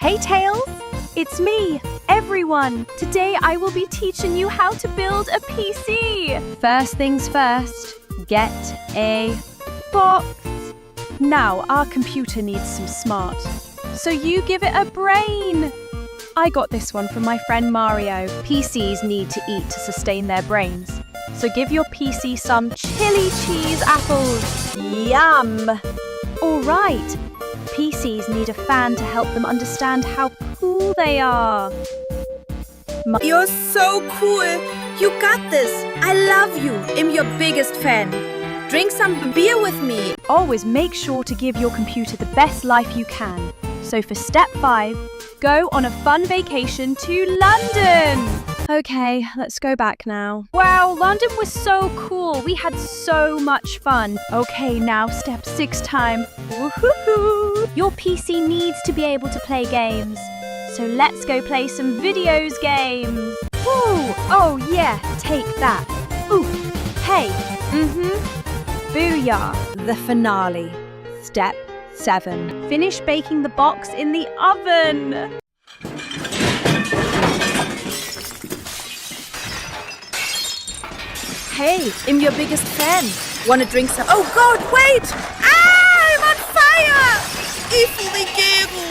Hey Tails, it's me, everyone. Today I will be teaching you how to build a PC. First things first, get a box. Now our computer needs some smart, so you give it a brain. I got this one from my friend Mario. PCs need to eat to sustain their brains, so give your PC some chili cheese apples. Yum! All right. PCs need a fan to help them understand how cool they are. You're so cool. You got this. I love you. I'm your biggest fan. Drink some beer with me. Always make sure to give your computer the best life you can. So for step 5, go on a fun vacation to London. Okay, let's go back now. Wow, London was so cool. We had so much fun. Okay, now step 6 time. Woohoo! Your PC needs to be able to play games. So let's go play some videos games. Woo! Oh yeah, take that. Ooh, hey. Booyah! The finale. Step 7. Finish baking the box in the oven. Hey, I'm your biggest fan. Wanna drink some? Oh God, wait! Ah, I'm on fire! Ich will